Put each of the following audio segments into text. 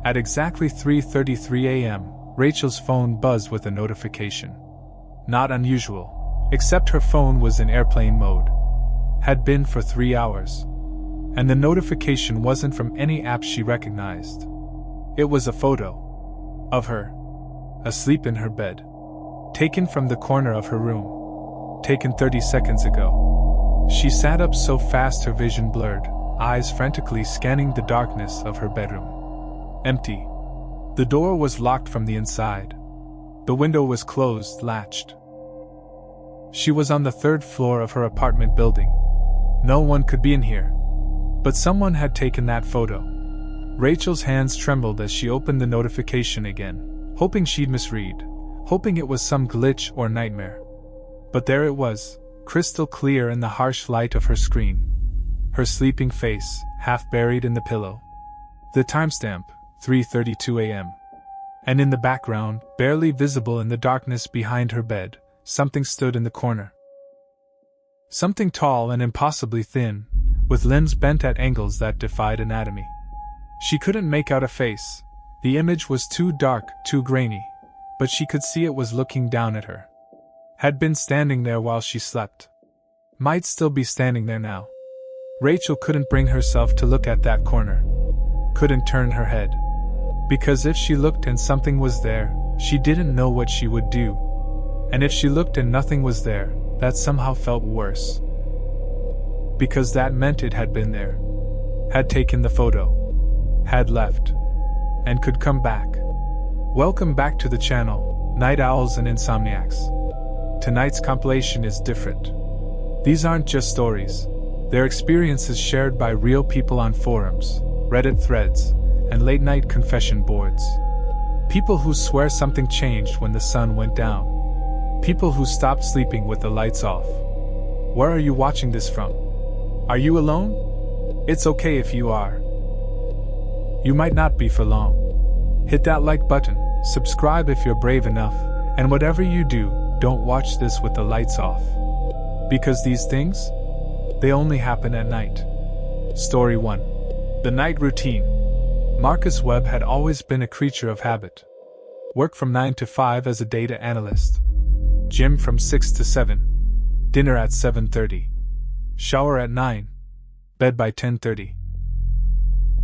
At exactly 3:33 a.m., Rachel's phone buzzed with a notification. Not unusual, except her phone was in airplane mode. Had been for 3 hours. And the notification wasn't from any app she recognized. It was a photo of her, asleep in her bed, taken from the corner of her room, taken 30 seconds ago. She sat up so fast her vision blurred, eyes frantically scanning the darkness of her bedroom. Empty. The door was locked from the inside. The window was closed, latched. She was on the 3rd floor of her apartment building. No one could be in here. But someone had taken that photo. Rachel's hands trembled as she opened the notification again, hoping she'd misread, hoping it was some glitch or nightmare. But there it was, crystal clear in the harsh light of her screen. Her sleeping face, half buried in the pillow. The timestamp, 3:32 a.m. And in the background, barely visible in the darkness behind her bed, something stood in the corner. Something tall and impossibly thin, with limbs bent at angles that defied anatomy. She couldn't make out a face. The image was too dark, too grainy, but she could see it was looking down at her. Had been standing there while she slept. Might still be standing there now. Rachel couldn't bring herself to look at that corner. Couldn't turn her head. Because if she looked and something was there, she didn't know what she would do. And if she looked and nothing was there, that somehow felt worse. Because that meant it had been there. Had taken the photo. Had left. And could come back. Welcome back to the channel, Night Owls and Insomniacs. Tonight's compilation is different. These aren't just stories. They're experiences shared by real people on forums, Reddit threads, and late-night confession boards. People who swear something changed when the sun went down. People who stopped sleeping with the lights off. Where are you watching this from? Are you alone? It's okay if you are. You might not be for long. Hit that like button, subscribe if you're brave enough, and whatever you do, don't watch this with the lights off. Because these things? They only happen at night. Story 1. The Night Routine. Marcus Webb had always been a creature of habit. Work from 9 to 5 as a data analyst. Gym from 6 to 7. Dinner at 7:30. Shower at 9. Bed by 10:30.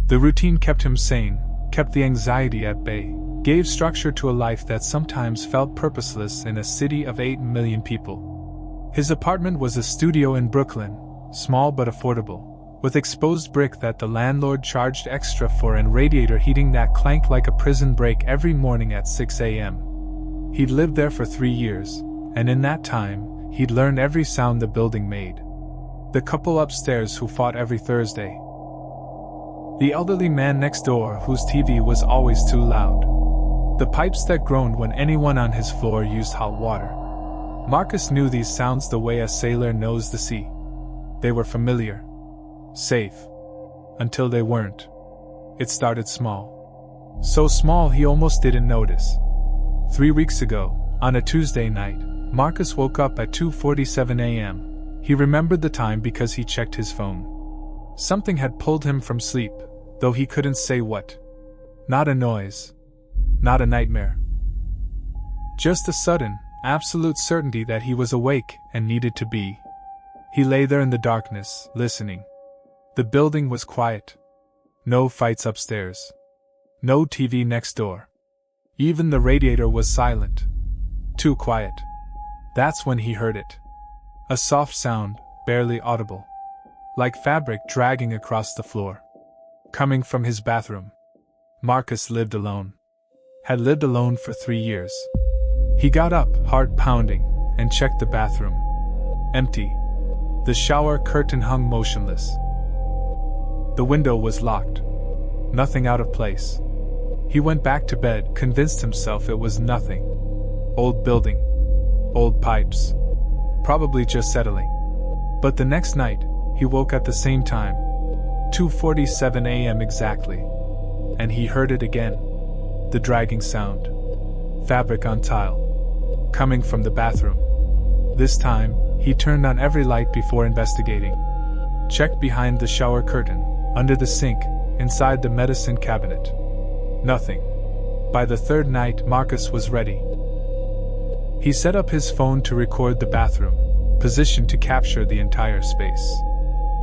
The routine kept him sane, kept the anxiety at bay, gave structure to a life that sometimes felt purposeless in a city of 8 million people. His apartment was a studio in Brooklyn, small but affordable, with exposed brick that the landlord charged extra for and radiator heating that clanked like a prison break every morning at 6 a.m. He'd lived there for 3 years, and in that time, he'd learned every sound the building made. The couple upstairs who fought every Thursday. The elderly man next door whose TV was always too loud. The pipes that groaned when anyone on his floor used hot water. Marcus knew these sounds the way a sailor knows the sea. They were familiar. Safe. Until they weren't. It started small. So small he almost didn't notice. 3 weeks ago, on a Tuesday night, Marcus woke up at 2:47 a.m. He remembered the time because he checked his phone. Something had pulled him from sleep, though he couldn't say what. Not a noise. Not a nightmare. Just a sudden, absolute certainty that he was awake and needed to be. He lay there in the darkness, listening. The building was quiet. No fights upstairs. No TV next door. Even the radiator was silent. Too quiet. That's when he heard it. A soft sound, barely audible. Like fabric dragging across the floor. Coming from his bathroom. Marcus lived alone. Had lived alone for 3 years. He got up, heart pounding, and checked the bathroom. Empty. The shower curtain hung motionless. The window was locked. Nothing out of place. He went back to bed, convinced himself it was nothing. Old building. Old pipes. Probably just settling. But the next night, he woke at the same time. 2:47 a.m. exactly. And he heard it again. The dragging sound. Fabric on tile. Coming from the bathroom. This time, he turned on every light before investigating. Checked behind the shower curtain, under the sink, inside the medicine cabinet. Nothing. By the third night, Marcus was ready. He set up his phone to record the bathroom, positioned to capture the entire space.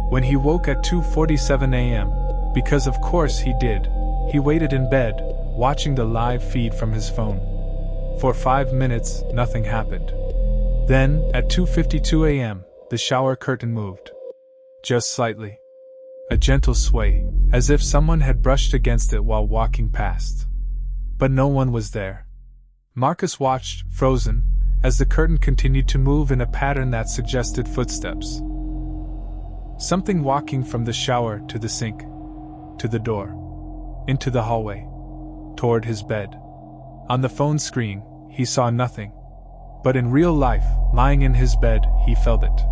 When he woke at 2:47 a.m., because of course he did, he waited in bed, watching the live feed from his phone. For 5 minutes, nothing happened. Then, at 2:52 a.m., the shower curtain moved. Just slightly. A gentle sway, as if someone had brushed against it while walking past. But no one was there. Marcus watched, frozen, as the curtain continued to move in a pattern that suggested footsteps. Something walking from the shower to the sink, to the door, into the hallway, toward his bed. On the phone screen, he saw nothing. But in real life, lying in his bed, he felt it.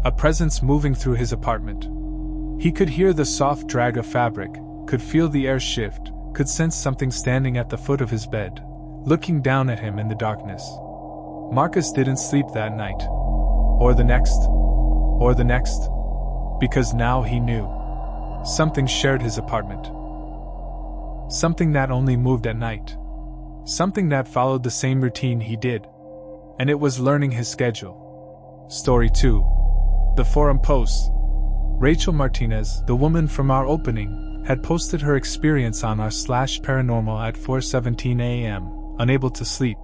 A presence moving through his apartment. He could hear the soft drag of fabric, could feel the air shift, could sense something standing at the foot of his bed, looking down at him in the darkness. Marcus didn't sleep that night. Or the next. Or the next. Because now he knew. Something shared his apartment. Something that only moved at night. Something that followed the same routine he did. And it was learning his schedule. Story 2. The forum posts. Rachel Martinez, the woman from our opening, had posted her experience on r/paranormal at 4:17 a.m., unable to sleep,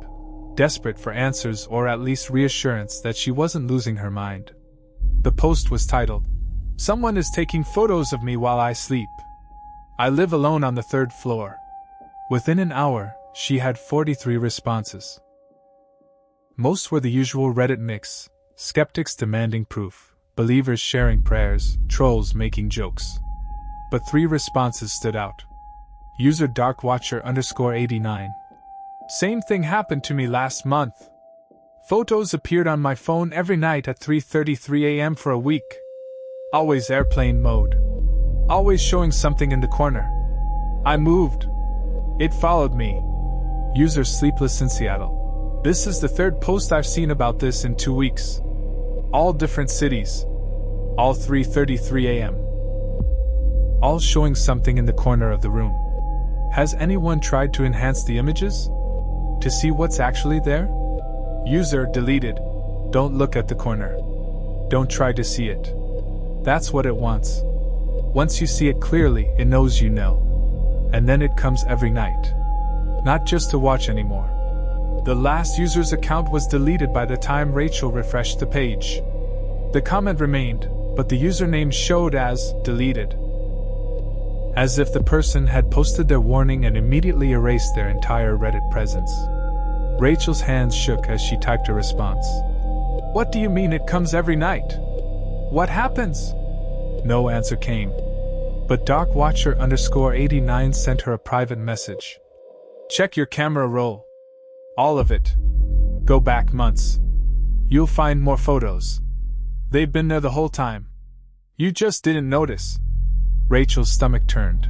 desperate for answers or at least reassurance that she wasn't losing her mind. The post was titled, "Someone is taking photos of me while I sleep. I live alone on the 3rd floor." Within an hour, she had 43 responses. Most were the usual Reddit mix, skeptics demanding proof, believers sharing prayers, trolls making jokes. But 3 responses stood out. User darkwatcher_89. Same thing happened to me last month. Photos appeared on my phone every night at 3:33 a.m. for a week. Always airplane mode. Always showing something in the corner. I moved. It followed me. User sleepless in Seattle. This is the 3rd post I've seen about this in 2 weeks. All different cities. All 3:33 a.m. All showing something in the corner of the room. Has anyone tried to enhance the images? To see what's actually there? User deleted. Don't look at the corner. Don't try to see it. That's what it wants. Once you see it clearly, it knows you know. And then it comes every night. Not just to watch anymore. The last user's account was deleted by the time Rachel refreshed the page. The comment remained, but the username showed as deleted. As if the person had posted their warning and immediately erased their entire Reddit presence. Rachel's hands shook as she typed a response. What do you mean it comes every night? What happens? No answer came. But darkwatcher_89 sent her a private message. Check your camera roll. All of it. Go back months. You'll find more photos. They've been there the whole time. You just didn't notice. Rachel's stomach turned.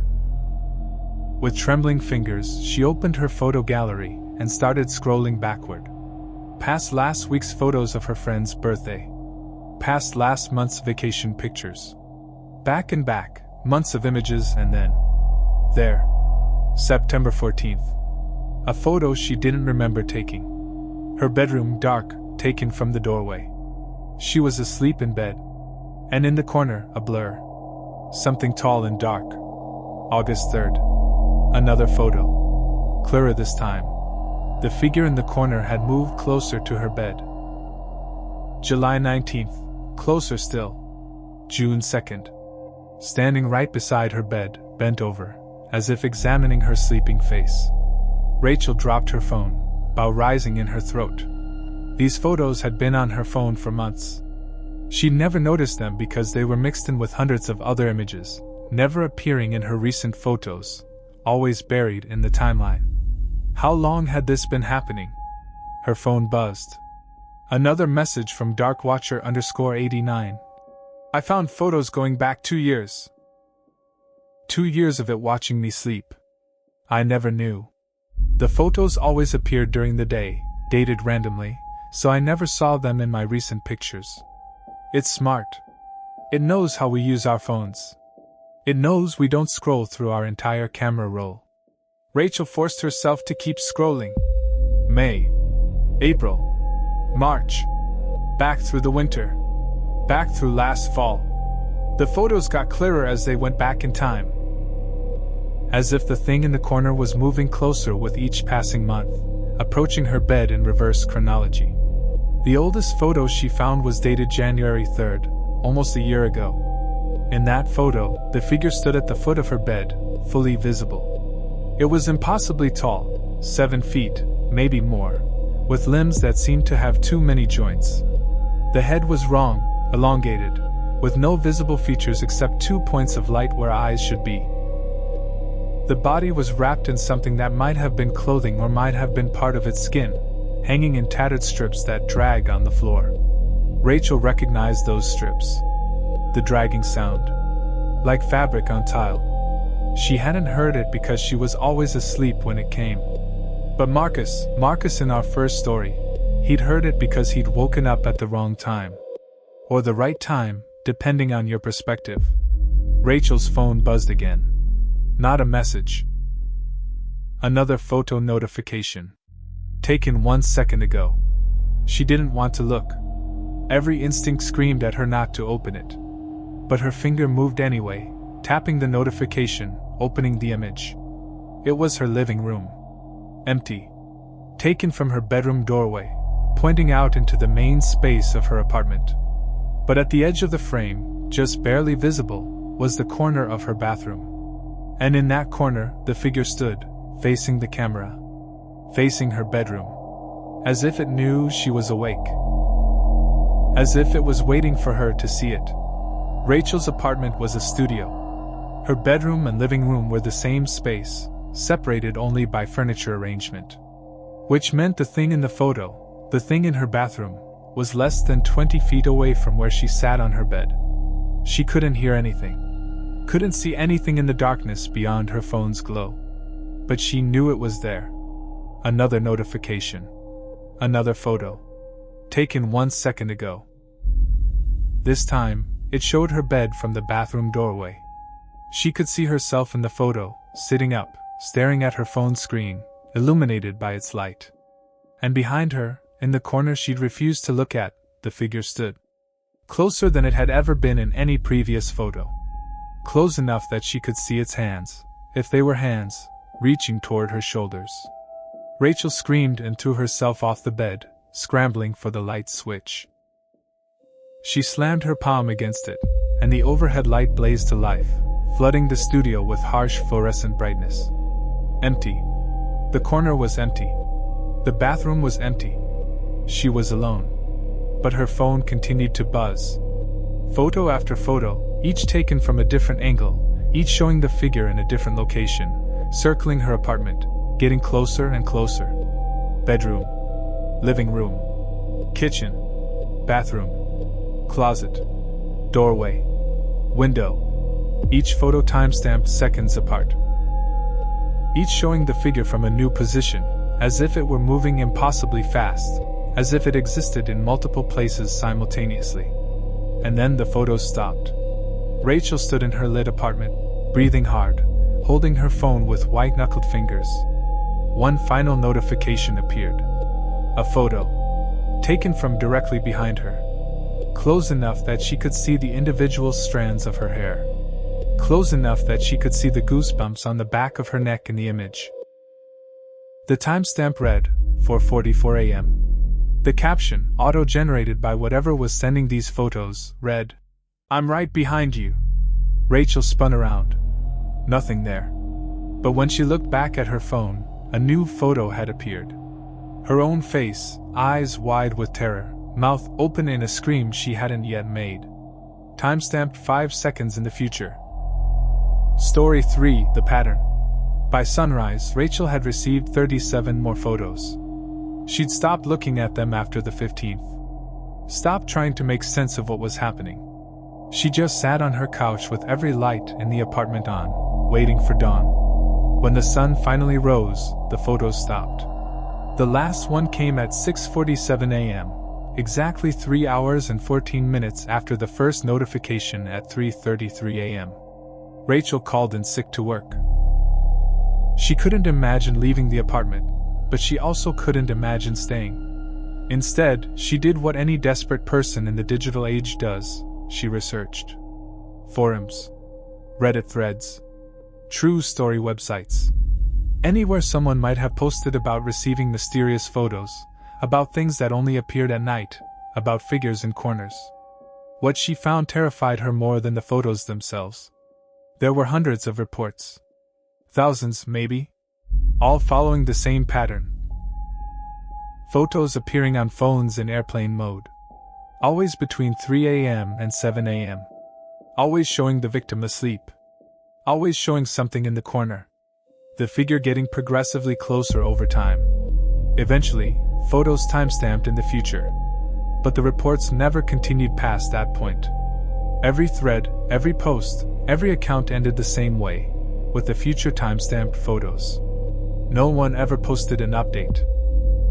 With trembling fingers, she opened her photo gallery and started scrolling backward. Past last week's photos of her friend's birthday. Past last month's vacation pictures. Back and back, months of images, and then... there. September 14th. A photo she didn't remember taking. Her bedroom dark, taken from the doorway. She was asleep in bed. And in the corner, a blur. Something tall and dark. August 3rd. Another photo. Clearer this time. The figure in the corner had moved closer to her bed. July 19th. Closer still. June 2nd. Standing right beside her bed, bent over, as if examining her sleeping face. Rachel dropped her phone, bow rising in her throat. These photos had been on her phone for months. She never noticed them because they were mixed in with hundreds of other images, never appearing in her recent photos, always buried in the timeline. How long had this been happening? Her phone buzzed. Another message from darkwatcher_89. I found photos going back 2 years. 2 years of it watching me sleep. I never knew. The photos always appeared during the day, dated randomly, so I never saw them in my recent pictures. It's smart. It knows how we use our phones. It knows we don't scroll through our entire camera roll. Rachel forced herself to keep scrolling. May. April. March. Back through the winter. Back through last fall. The photos got clearer as they went back in time. As if the thing in the corner was moving closer with each passing month, approaching her bed in reverse chronology. The oldest photo she found was dated January 3rd, almost a year ago. In that photo, the figure stood at the foot of her bed, fully visible. It was impossibly tall, 7 feet, maybe more, with limbs that seemed to have too many joints. The head was wrong, elongated, with no visible features except 2 points of light where eyes should be. The body was wrapped in something that might have been clothing or might have been part of its skin, hanging in tattered strips that drag on the floor. Rachel recognized those strips. The dragging sound. Like fabric on tile. She hadn't heard it because she was always asleep when it came. But Marcus in our first story, he'd heard it because he'd woken up at the wrong time. Or the right time, depending on your perspective. Rachel's phone buzzed again. Not a message. Another photo notification. Taken 1 second ago. She didn't want to look. Every instinct screamed at her not to open it. But her finger moved anyway, tapping the notification, opening the image. It was her living room. Empty. Taken from her bedroom doorway, pointing out into the main space of her apartment. But at the edge of the frame, just barely visible, was the corner of her bathroom. And in that corner, the figure stood, facing the camera. Facing her bedroom. As if it knew she was awake. As if it was waiting for her to see it. Rachel's apartment was a studio. Her bedroom and living room were the same space, separated only by furniture arrangement. Which meant the thing in the photo, the thing in her bathroom, was less than 20 feet away from where she sat on her bed. She couldn't hear anything. Couldn't see anything in the darkness beyond her phone's glow. But she knew it was there. Another notification. Another photo. Taken 1 second ago. This time, it showed her bed from the bathroom doorway. She could see herself in the photo, sitting up, staring at her phone screen, illuminated by its light. And behind her, in the corner she'd refused to look at, the figure stood. Closer than it had ever been in any previous photo. Close enough that she could see its hands, if they were hands, reaching toward her shoulders. Rachel screamed and threw herself off the bed, scrambling for the light switch. She slammed her palm against it, and the overhead light blazed to life, flooding the studio with harsh fluorescent brightness. Empty. The corner was empty. The bathroom was empty. She was alone. But her phone continued to buzz. Photo after photo, each taken from a different angle, each showing the figure in a different location, circling her apartment, getting closer and closer. Bedroom. Living room. Kitchen. Bathroom. Closet. Doorway. Window. Each photo timestamped seconds apart. Each showing the figure from a new position, as if it were moving impossibly fast, as if it existed in multiple places simultaneously. And then the photos stopped. Rachel stood in her lit apartment, breathing hard, holding her phone with white-knuckled fingers. One final notification appeared. A photo. Taken from directly behind her. Close enough that she could see the individual strands of her hair. Close enough that she could see the goosebumps on the back of her neck in the image. The timestamp read, 4:44 a.m. The caption, auto-generated by whatever was sending these photos, read, "I'm right behind you." Rachel spun around. Nothing there. But when she looked back at her phone, a new photo had appeared. Her own face, eyes wide with terror, mouth open in a scream she hadn't yet made. Timestamped 5 seconds in the future. Story 3, The Pattern. By sunrise, Rachel had received 37 more photos. She'd stopped looking at them after the 15th. Stopped trying to make sense of what was happening. She just sat on her couch with every light in the apartment on, waiting for dawn. When the sun finally rose, the photos stopped. The last one came at 6:47 a.m., exactly 3 hours and 14 minutes after the first notification at 3:33 a.m. Rachel called in sick to work. She couldn't imagine leaving the apartment, but she also couldn't imagine staying. Instead, she did what any desperate person in the digital age does. She researched forums, Reddit threads, true story websites. Anywhere someone might have posted about receiving mysterious photos, about things that only appeared at night, about figures in corners. What she found terrified her more than the photos themselves. There were hundreds of reports. Thousands, maybe. All following the same pattern. Photos appearing on phones in airplane mode. Always between 3 a.m. and 7 a.m. Always showing the victim asleep. Always showing something in the corner. The figure getting progressively closer over time. Eventually, photos timestamped in the future. But the reports never continued past that point. Every thread, every post, every account ended the same way, with the future timestamped photos. No one ever posted an update.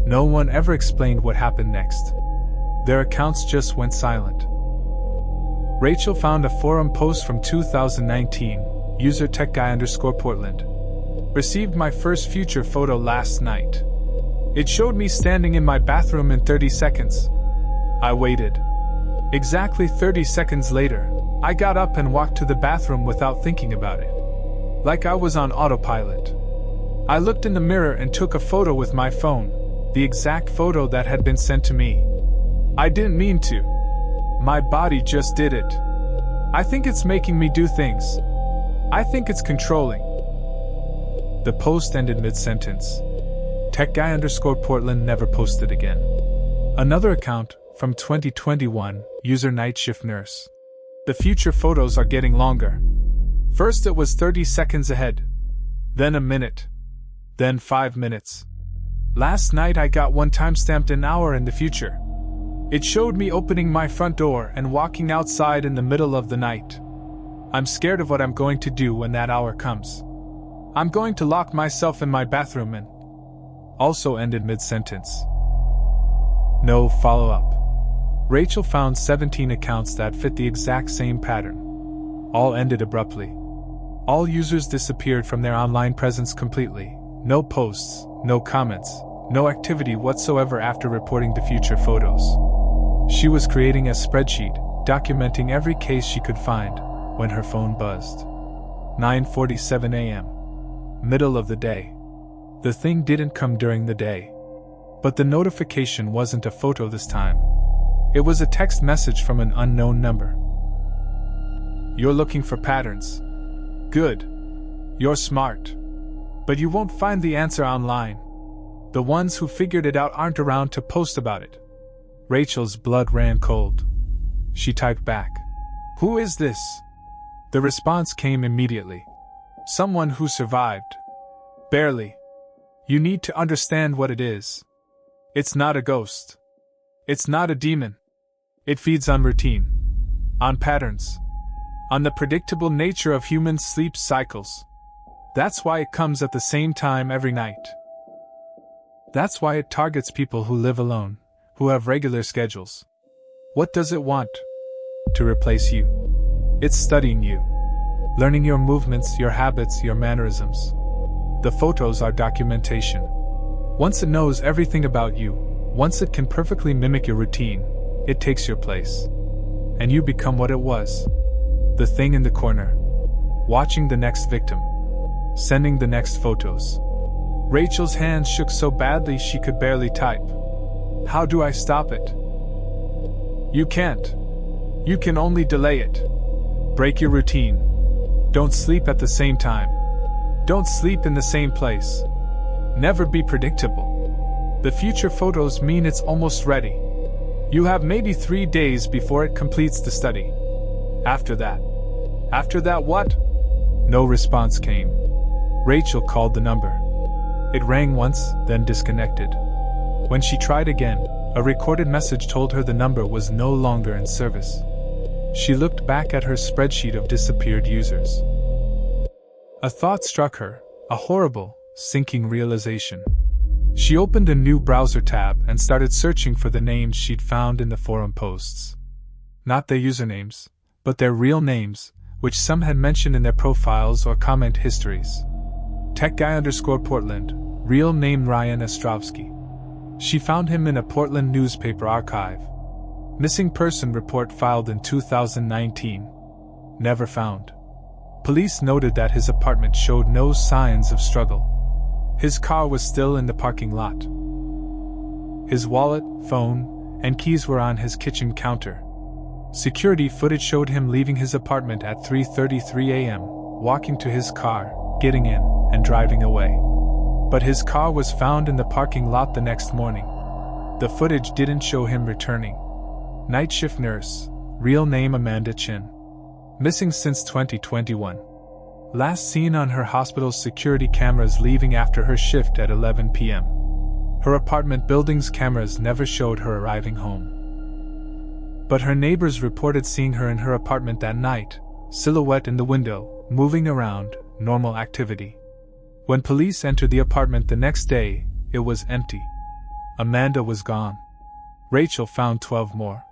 No one ever explained what happened next. Their accounts just went silent. Rachel found a forum post from 2019, user techguy_Portland. Received my first future photo last night. It showed me standing in my bathroom in 30 seconds. I waited. Exactly 30 seconds later, I got up and walked to the bathroom without thinking about it. Like I was on autopilot. I looked in the mirror and took a photo with my phone, the exact photo that had been sent to me. I didn't mean to. My body just did it. I think it's making me do things. I think it's controlling. The post ended mid-sentence. techguy_Portland never posted again. Another account, from 2021, user Night Shift Nurse. The future photos are getting longer. First it was 30 seconds ahead. Then a minute. Then 5 minutes. Last night I got one timestamped an hour in the future. It showed me opening my front door and walking outside in the middle of the night. I'm scared of what I'm going to do when that hour comes. I'm going to lock myself in my bathroom and... Also ended mid-sentence. No follow-up. Rachel found 17 accounts that fit the exact same pattern. All ended abruptly. All users disappeared from their online presence completely. No posts, no comments, no activity whatsoever after reporting the future photos. She was creating a spreadsheet, documenting every case she could find, when her phone buzzed. 9:47 a.m. Middle of the day. The thing didn't come during the day. But the notification wasn't a photo this time. It was a text message from an unknown number. You're looking for patterns. Good. You're smart. But you won't find the answer online. The ones who figured it out aren't around to post about it. Rachel's blood ran cold. She typed back, "Who is this?" The response came immediately. "Someone who survived. Barely. You need to understand what it is. It's not a ghost. It's not a demon. It feeds on routine. On patterns. On the predictable nature of human sleep cycles. That's why it comes at the same time every night. That's why it targets people who live alone, who have regular schedules. What does it want? To replace you. It's studying you. Learning your movements, your habits, your mannerisms. The photos are documentation. Once it knows everything about you, once it can perfectly mimic your routine, it takes your place. And you become what it was. The thing in the corner. Watching the next victim. Sending the next photos. Rachel's hands shook so badly she could barely type. How do I stop it? You can't. You can only delay it. Break your routine. Don't sleep at the same time. Don't sleep in the same place. Never be predictable. The future photos mean it's almost ready. You have maybe 3 days before it completes the study. After that what? No response came. Rachel called the number. It rang once, then disconnected. When she tried again, a recorded message told her the number was no longer in service. She looked back at her spreadsheet of disappeared users. A thought struck her, a horrible, sinking realization. She opened a new browser tab and started searching for the names she'd found in the forum posts. Not their usernames, but their real names, which some had mentioned in their profiles or comment histories. TechGuy_Portland, real name Ryan Ostrovsky. She found him in a Portland newspaper archive. Missing person report filed in 2019. Never found. Police noted that his apartment showed no signs of struggle. His car was still in the parking lot. His wallet, phone, and keys were on his kitchen counter. Security footage showed him leaving his apartment at 3:33 a.m., walking to his car, getting in, and driving away. But his car was found in the parking lot the next morning. The footage didn't show him returning. Night shift nurse, real name Amanda Chin. Missing since 2021. Last seen on her hospital's security cameras leaving after her shift at 11 p.m. Her apartment building's cameras never showed her arriving home. But her neighbors reported seeing her in her apartment that night, silhouette in the window, moving around, normal activity. When police entered the apartment the next day, it was empty. Amanda was gone. Rachel found 12 more.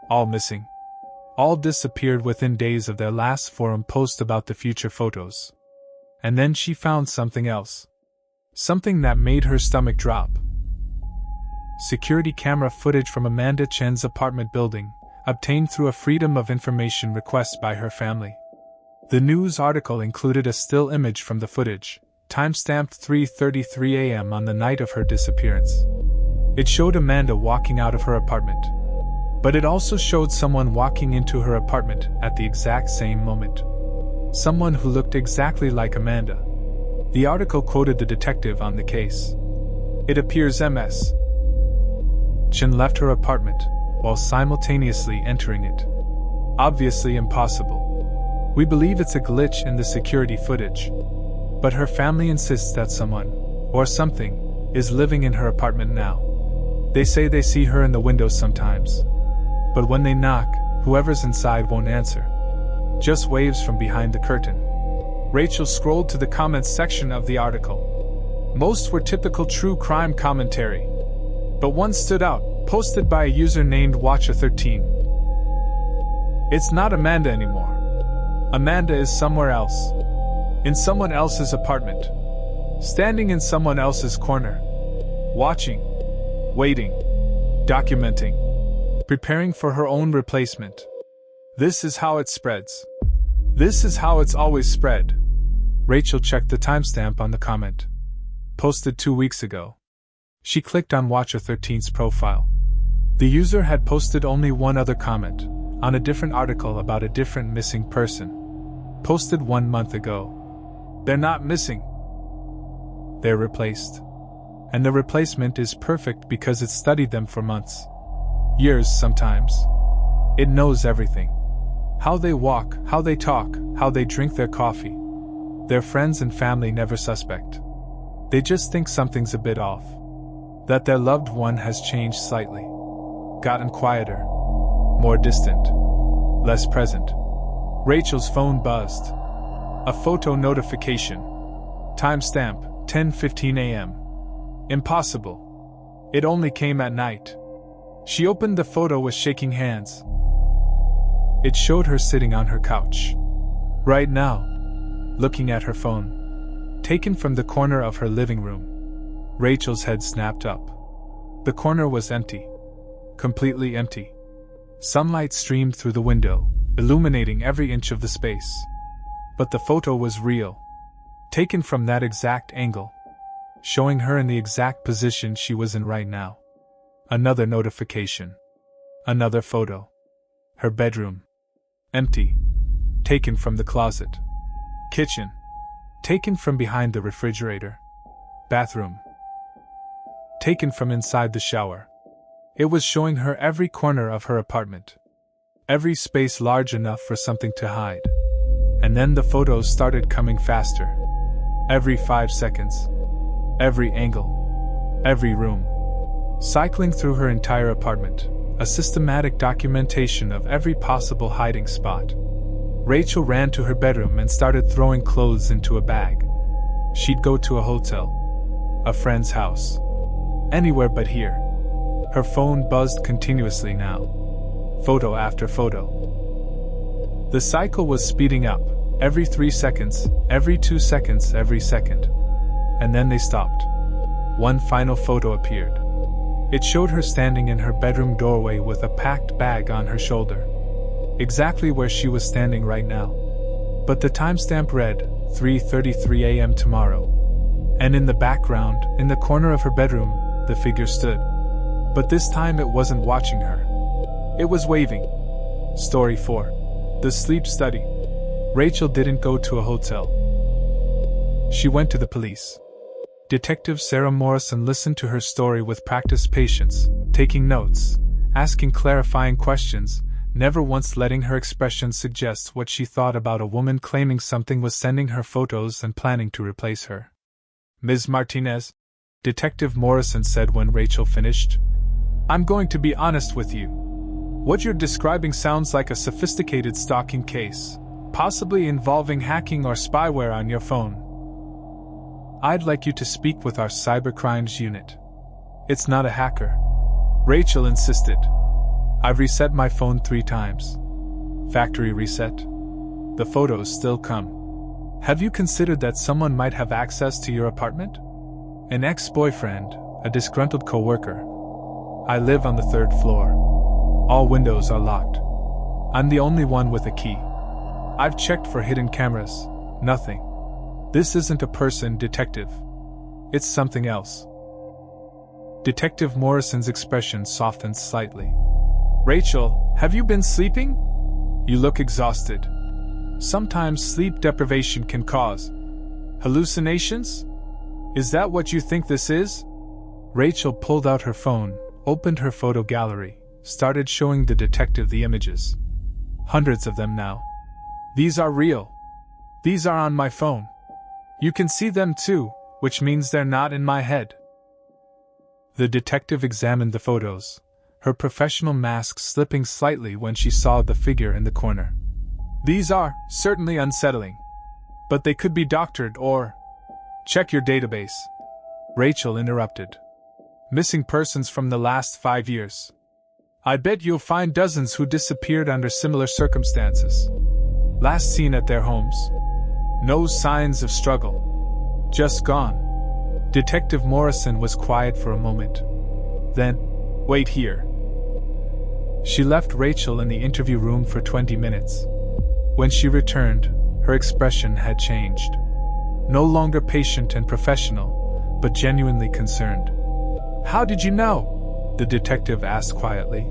All missing. All disappeared within days of their last forum post about the future photos. And then she found something else. Something that made her stomach drop. Security camera footage from Amanda Chen's apartment building, obtained through a Freedom of Information request by her family. The news article included a still image from the footage, timestamped 3:33 a.m. on the night of her disappearance. It showed Amanda walking out of her apartment. But it also showed someone walking into her apartment at the exact same moment. Someone who looked exactly like Amanda. The article quoted the detective on the case. It appears Ms. Chen left her apartment, while simultaneously entering it. Obviously impossible. We believe it's a glitch in the security footage. But her family insists that someone, or something, is living in her apartment now. They say they see her in the windows sometimes. But when they knock, whoever's inside won't answer. Just waves from behind the curtain. Rachel scrolled to the comments section of the article. Most were typical true crime commentary. But one stood out, posted by a user named Watcher13. It's not Amanda anymore. Amanda is somewhere else. In someone else's apartment. Standing in someone else's corner. Watching. Waiting. Documenting. Preparing for her own replacement. This is how it spreads. This is how it's always spread. Rachel checked the timestamp on the comment. Posted 2 weeks ago. She clicked on Watcher13's profile. The user had posted only one other comment, on a different article about a different missing person. Posted 1 month ago. They're not missing. They're replaced. And the replacement is perfect because it studied them for months. Years sometimes. It knows everything. How they walk, how they talk, how they drink their coffee. Their friends and family never suspect. They just think something's a bit off. That their loved one has changed slightly. Gotten quieter. More distant. Less present. Rachel's phone buzzed. A photo notification. Timestamp, 10:15 a.m. Impossible. It only came at night. She opened the photo with shaking hands. It showed her sitting on her couch. Right now. Looking at her phone. Taken from the corner of her living room. Rachel's head snapped up. The corner was empty. Completely empty. Sunlight streamed through the window, illuminating every inch of the space. But the photo was real. Taken from that exact angle. Showing her in the exact position she was in right now. Another notification. Another photo. Her bedroom. Empty. Taken from the closet. Kitchen. Taken from behind the refrigerator. Bathroom. Taken from inside the shower. It was showing her every corner of her apartment. Every space large enough for something to hide. And then the photos started coming faster. Every 5 seconds. Every angle. Every room. Cycling through her entire apartment, a systematic documentation of every possible hiding spot. Rachel ran to her bedroom and started throwing clothes into a bag. She'd go to a hotel, a friend's house, anywhere but here. Her phone buzzed continuously now. Photo after photo. The cycle was speeding up, every 3 seconds, every 2 seconds, every second. and then they stopped. One final photo appeared. It showed her standing in her bedroom doorway with a packed bag on her shoulder. Exactly where she was standing right now. But the timestamp read, 3:33 a.m. tomorrow. And in the background, in the corner of her bedroom, the figure stood. But this time it wasn't watching her. It was waving. Story 4. The Sleep Study. Rachel didn't go to a hotel. She went to the police. Detective Sarah Morrison listened to her story with practiced patience, taking notes, asking clarifying questions, never once letting her expression suggest what she thought about a woman claiming something was sending her photos and planning to replace her. Ms. Martinez, Detective Morrison said when Rachel finished, I'm going to be honest with you. What you're describing sounds like a sophisticated stalking case, possibly involving hacking or spyware on your phone. I'd like you to speak with our cybercrimes unit. It's not a hacker. Rachel insisted. I've reset my phone 3 times. Factory reset. The photos still come. Have you considered that someone might have access to your apartment? An ex-boyfriend, a disgruntled coworker. I live on the 3rd floor. All windows are locked. I'm the only one with a key. I've checked for hidden cameras. Nothing. This isn't a person, detective. It's something else. Detective Morrison's expression softened slightly. Rachel, have you been sleeping? You look exhausted. Sometimes sleep deprivation can cause hallucinations? Is that what you think this is? Rachel pulled out her phone, opened her photo gallery, started showing the detective the images. Hundreds of them now. These are real. These are on my phone. You can see them too, which means they're not in my head. The detective examined the photos, her professional mask slipping slightly when she saw the figure in the corner. These are certainly unsettling, but they could be doctored or... Check your database. Rachel interrupted. Missing persons from the last 5 years. I bet you'll find dozens who disappeared under similar circumstances. Last seen at their homes. No signs of struggle. Just gone. Detective Morrison was quiet for a moment. Then, wait here. She left Rachel in the interview room for 20 minutes. When she returned, her expression had changed. No longer patient and professional, but genuinely concerned. How did you know? The detective asked quietly.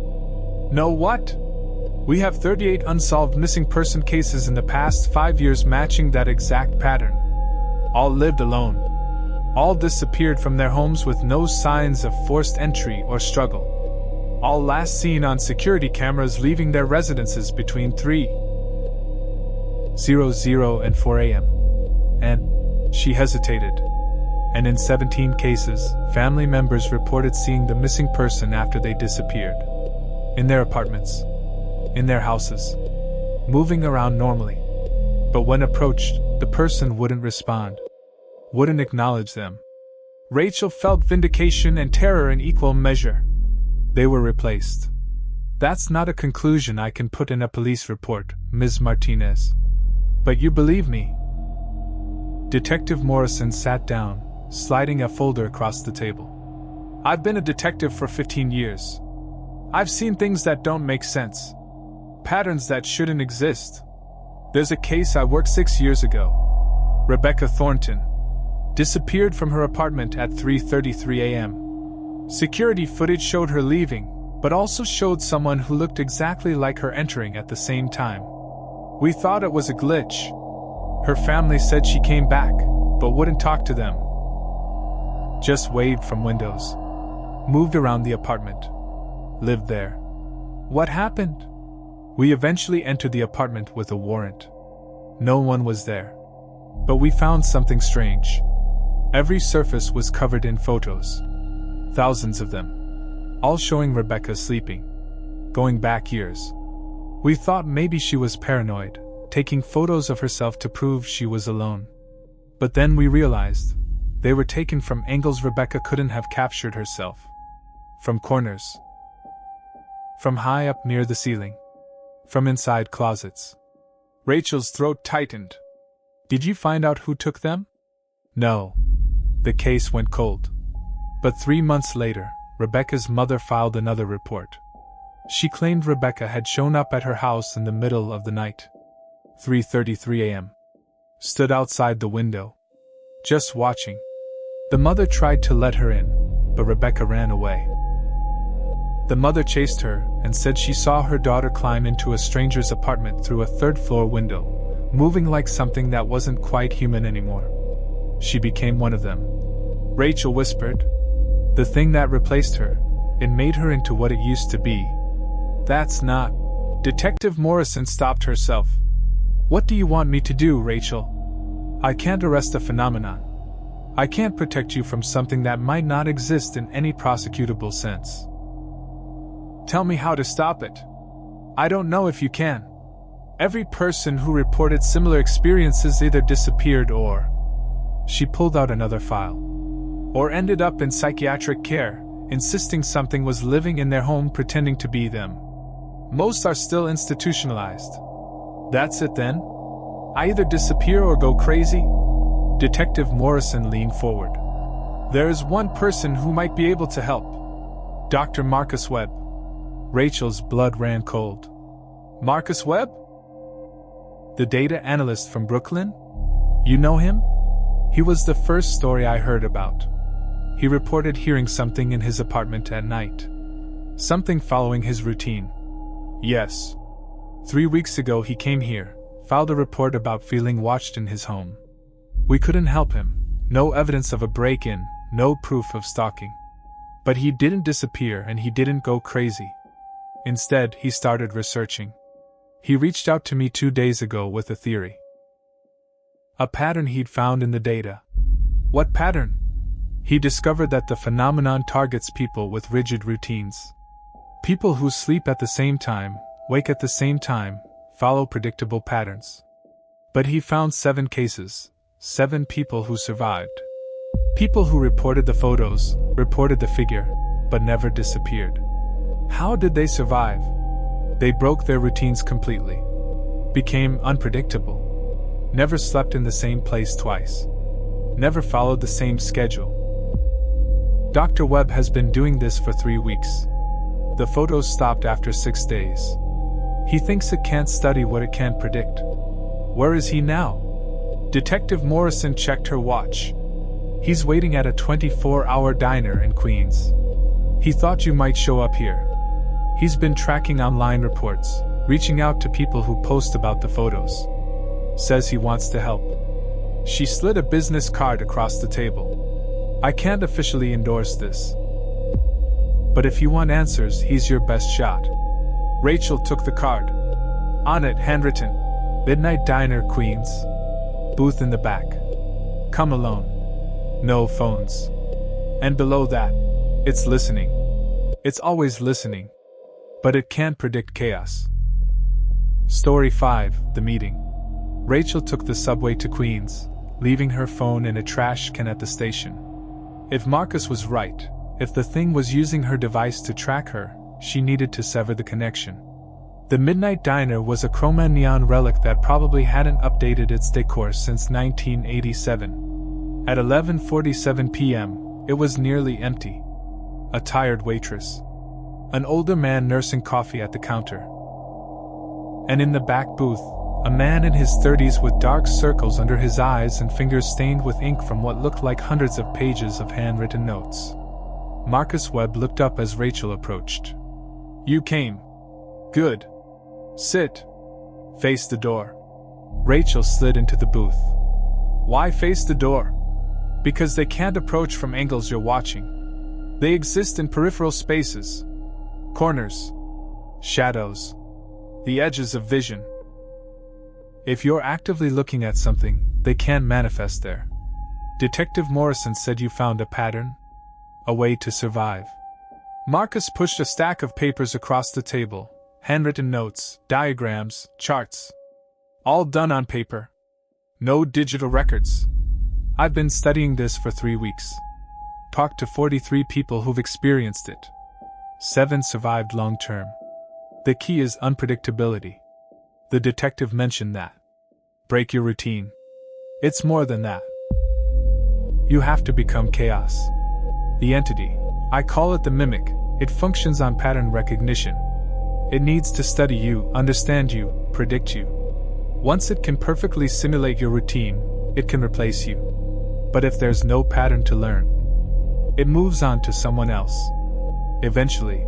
Know what? We have 38 unsolved missing person cases in the past 5 years matching that exact pattern. All lived alone. All disappeared from their homes with no signs of forced entry or struggle. All last seen on security cameras leaving their residences between 3:00 and 4 a.m. And she hesitated. And in 17 cases, family members reported seeing the missing person after they disappeared. In their apartments. In their houses. Moving around normally. But when approached, the person wouldn't respond. Wouldn't acknowledge them. Rachel felt vindication and terror in equal measure. They were replaced. That's not a conclusion I can put in a police report, Ms. Martinez. But you believe me? Detective Morrison sat down, sliding a folder across the table. I've been a detective for 15 years. I've seen things that don't make sense. Patterns that shouldn't exist. There's a case I worked 6 years ago. Rebecca Thornton disappeared from her apartment at 3:33 a.m. Security footage showed her leaving, but also showed someone who looked exactly like her entering at the same time. We thought it was a glitch. Her family said she came back, but wouldn't talk to them. Just waved from windows. Moved around the apartment. Lived there. What happened? We eventually entered the apartment with a warrant. No one was there. But we found something strange. Every surface was covered in photos. Thousands of them. All showing Rebecca sleeping. Going back years. We thought maybe she was paranoid, taking photos of herself to prove she was alone. But then we realized they were taken from angles Rebecca couldn't have captured herself. From corners. From high up near the ceiling. From inside closets. Rachel's throat tightened. Did you find out who took them? No. The case went cold. But 3 months later, Rebecca's mother filed another report. She claimed Rebecca had shown up at her house in the middle of the night. 3:33 a.m. Stood outside the window, just watching. The mother tried to let her in, but Rebecca ran away. The mother chased her and said she saw her daughter climb into a stranger's apartment through a third-floor window, moving like something that wasn't quite human anymore. She became one of them. Rachel whispered. The thing that replaced her, it made her into what it used to be. That's not. Detective Morrison stopped herself. What do you want me to do, Rachel? I can't arrest a phenomenon. I can't protect you from something that might not exist in any prosecutable sense. Tell me how to stop it. I don't know if you can. Every person who reported similar experiences either disappeared or... She pulled out another file. Or ended up in psychiatric care, insisting something was living in their home pretending to be them. Most are still institutionalized. That's it then? I either disappear or go crazy? Detective Morrison leaned forward. There is one person who might be able to help. Dr. Marcus Webb. Rachel's blood ran cold. Marcus Webb? The data analyst from Brooklyn? You know him? He was the first story I heard about. He reported hearing something in his apartment at night. Something following his routine. Yes. 3 weeks ago he came here, filed a report about feeling watched in his home. We couldn't help him. No evidence of a break-in, no proof of stalking. But he didn't disappear and he didn't go crazy. Instead, he started researching. He reached out to me 2 days ago with a theory. A pattern he'd found in the data. What pattern? He discovered that the phenomenon targets people with rigid routines. People who sleep at the same time, wake at the same time, follow predictable patterns. But he found 7 cases, 7 people who survived. People who reported the photos, reported the figure, but never disappeared. How did they survive? They broke their routines completely. Became unpredictable. Never slept in the same place twice. Never followed the same schedule. Dr. Webb has been doing this for 3 weeks. The photos stopped after 6 days. He thinks it can't study what it can't predict. Where is he now? Detective Morrison checked her watch. He's waiting at a 24-hour diner in Queens. He thought you might show up here. He's been tracking online reports, reaching out to people who post about the photos. Says he wants to help. She slid a business card across the table. I can't officially endorse this. But if you want answers, he's your best shot. Rachel took the card. On it, handwritten, Midnight Diner, Queens. Booth in the back. Come alone. No phones. And below that, it's listening. It's always listening. But it can't predict chaos. Story 5, The Meeting. Rachel took the subway to Queens, leaving her phone in a trash can at the station. If Marcus was right, if the thing was using her device to track her, she needed to sever the connection. The Midnight Diner was a Cro-Magnon relic that probably hadn't updated its decor since 1987. At 11:47 p.m., it was nearly empty. A tired waitress. An older man nursing coffee at the counter. And in the back booth, a man in his 30s with dark circles under his eyes and fingers stained with ink from what looked like hundreds of pages of handwritten notes. Marcus Webb looked up as Rachel approached. You came. Good. Sit. Face the door. Rachel slid into the booth. Why face the door? Because they can't approach from angles you're watching. They exist in peripheral spaces. Corners. Shadows. The edges of vision. If you're actively looking at something, they can't manifest there. Detective Morrison said you found a pattern? A way to survive. Marcus pushed a stack of papers across the table. Handwritten notes, diagrams, charts. All done on paper. No digital records. I've been studying this for 3 weeks. Talked to 43 people who've experienced it. 7 survived long term. The key is unpredictability. The detective mentioned that. Break your routine. It's more than that. You have to become chaos. The entity, I call it the mimic, it functions on pattern recognition. It needs to study you, understand you, predict you. Once it can perfectly simulate your routine, it can replace you. But if there's no pattern to learn, it moves on to someone else. Eventually.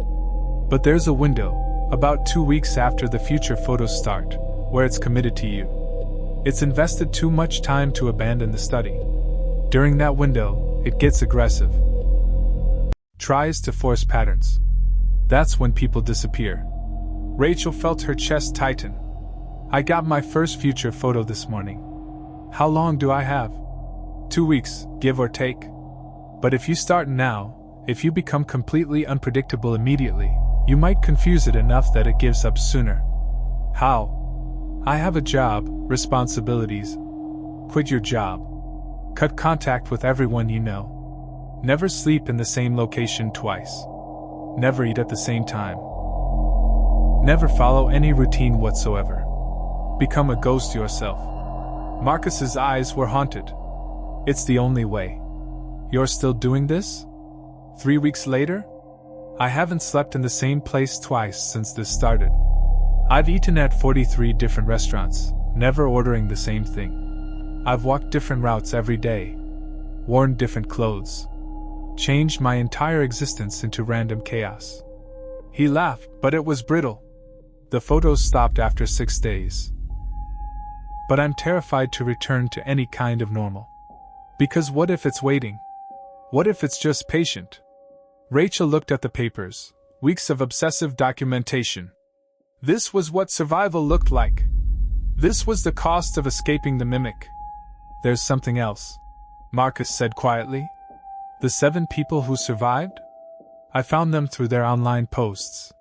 But there's a window, about 2 weeks after the future photos start, where it's committed to you. It's invested too much time to abandon the study. During that window, it gets aggressive. Tries to force patterns. That's when people disappear. Rachel felt her chest tighten. I got my first future photo this morning. How long do I have? 2 weeks, give or take. But if you start now, if you become completely unpredictable immediately, you might confuse it enough that it gives up sooner. How? I have a job, responsibilities. Quit your job. Cut contact with everyone you know. Never sleep in the same location twice. Never eat at the same time. Never follow any routine whatsoever. Become a ghost yourself. Marcus's eyes were haunted. It's the only way. You're still doing this? 3 weeks later? I haven't slept in the same place twice since this started. I've eaten at 43 different restaurants, never ordering the same thing. I've walked different routes every day, worn different clothes, changed my entire existence into random chaos. He laughed, but it was brittle. The photos stopped after 6 days. But I'm terrified to return to any kind of normal. Because what if it's waiting? What if it's just patient? Rachel looked at the papers, weeks of obsessive documentation. This was what survival looked like. This was the cost of escaping the mimic. There's something else, Marcus said quietly. The 7 people who survived? I found them through their online posts.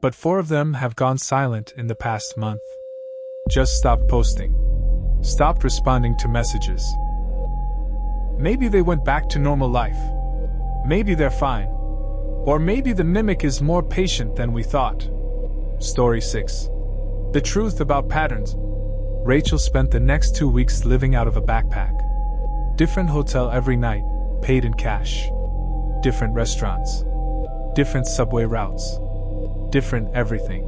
But 4 of them have gone silent in the past month. Just stopped posting. Stopped responding to messages. Maybe they went back to normal life. Maybe they're fine. Or maybe the mimic is more patient than we thought. Story 6. The truth about patterns. Rachel spent the next 2 weeks living out of a backpack. Different hotel every night, paid in cash. Different restaurants. Different subway routes. Different everything.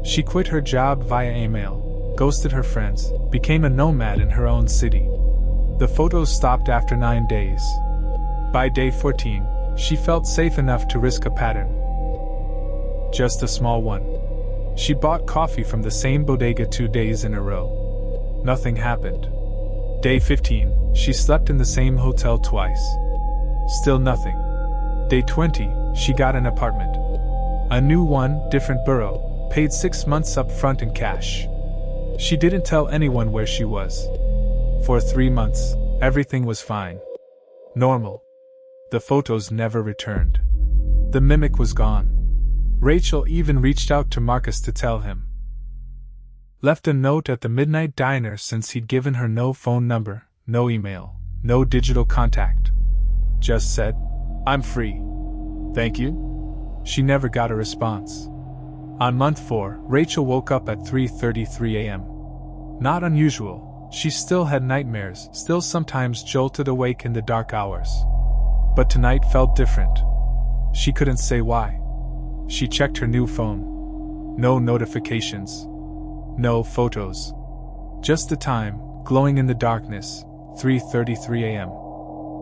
She quit her job via email, ghosted her friends, became a nomad in her own city. The photos stopped after 9 days. By day 14, she felt safe enough to risk a pattern. Just a small one. She bought coffee from the same bodega 2 days in a row. Nothing happened. Day 15, she slept in the same hotel twice. Still nothing. Day 20, she got an apartment. A new one, different borough, paid 6 months up front in cash. She didn't tell anyone where she was. For 3 months, everything was fine. Normal. The photos never returned. The mimic was gone. Rachel even reached out to Marcus to tell him. Left a note at the midnight diner since he'd given her no phone number, no email, no digital contact. Just said, "I'm free. Thank you." She never got a response. On month 4, Rachel woke up at 3:33 a.m. Not unusual. She still had nightmares, still sometimes jolted awake in the dark hours. But tonight felt different. She couldn't say why. She checked her new phone. No notifications. No photos. Just the time, glowing in the darkness, 3:33 a.m.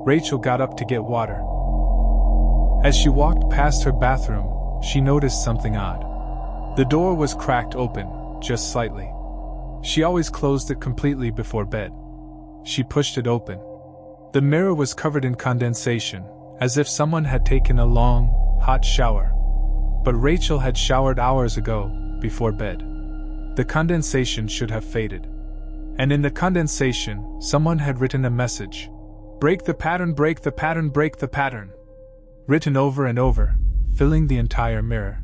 Rachel got up to get water. As she walked past her bathroom, she noticed something odd. The door was cracked open, just slightly. She always closed it completely before bed. She pushed it open. The mirror was covered in condensation, as if someone had taken a long, hot shower. But Rachel had showered hours ago, before bed. The condensation should have faded. And in the condensation, someone had written a message. "Break the pattern, break the pattern, break the pattern." Written over and over, filling the entire mirror.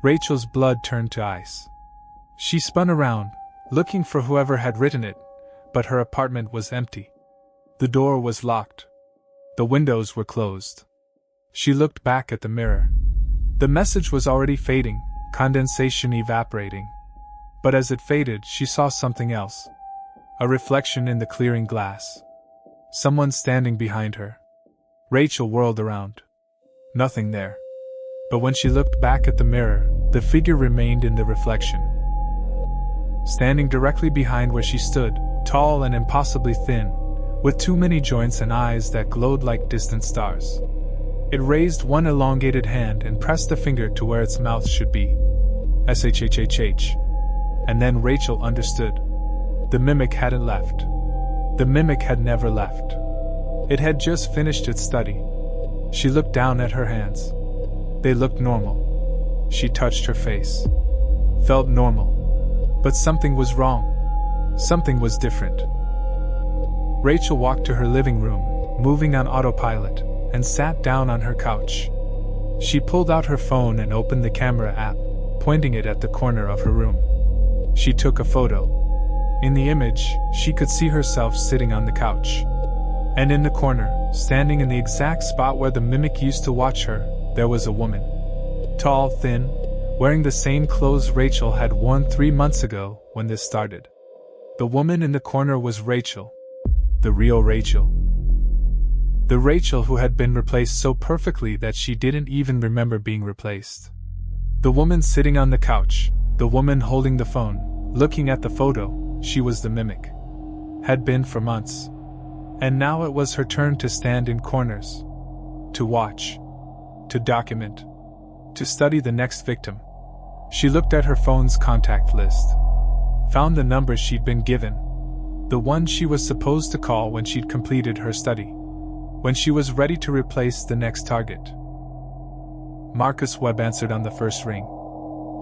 Rachel's blood turned to ice. She spun around, looking for whoever had written it, but her apartment was empty. The door was locked. The windows were closed. She looked back at the mirror. The message was already fading, condensation evaporating. But as it faded, she saw something else. A reflection in the clearing glass. Someone standing behind her. Rachel whirled around. Nothing there. But when she looked back at the mirror, the figure remained in the reflection. Standing directly behind where she stood, tall and impossibly thin, with too many joints and eyes that glowed like distant stars. It raised one elongated hand and pressed a finger to where its mouth should be. SHHHH. And then Rachel understood. The mimic hadn't left. The mimic had never left. It had just finished its study. She looked down at her hands. They looked normal. She touched her face. Felt normal. But something was wrong. Something was different. Rachel walked to her living room, moving on autopilot, and sat down on her couch. She pulled out her phone and opened the camera app, pointing it at the corner of her room. She took a photo. In the image, she could see herself sitting on the couch. And in the corner, standing in the exact spot where the mimic used to watch her, there was a woman. Tall, thin, wearing the same clothes Rachel had worn 3 months ago when this started. The woman in the corner was Rachel. The real Rachel. The Rachel who had been replaced so perfectly that she didn't even remember being replaced. The woman sitting on the couch, the woman holding the phone, looking at the photo, she was the mimic. Had been for months. And now it was her turn to stand in corners. To watch. To document. To study the next victim. She looked at her phone's contact list. Found the number she'd been given. The one she was supposed to call when she'd completed her study. When she was ready to replace the next target. Marcus Webb answered on the first ring.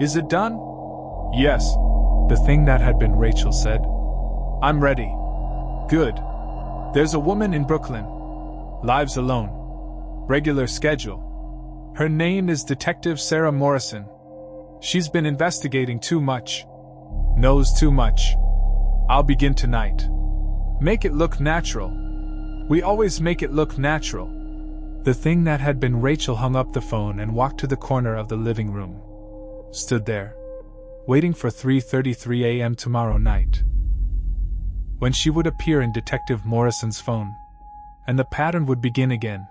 "Is it done?" "Yes." The thing that had been Rachel said. "I'm ready." "Good. There's a woman in Brooklyn. Lives alone. Regular schedule. Her name is Detective Sarah Morrison. She's been investigating too much. Knows too much. I'll begin tonight. Make it look natural. We always make it look natural." The thing that had been Rachel hung up the phone and walked to the corner of the living room. Stood there. Waiting for 3:33 a.m. tomorrow night. When she would appear in Detective Morrison's phone. And the pattern would begin again.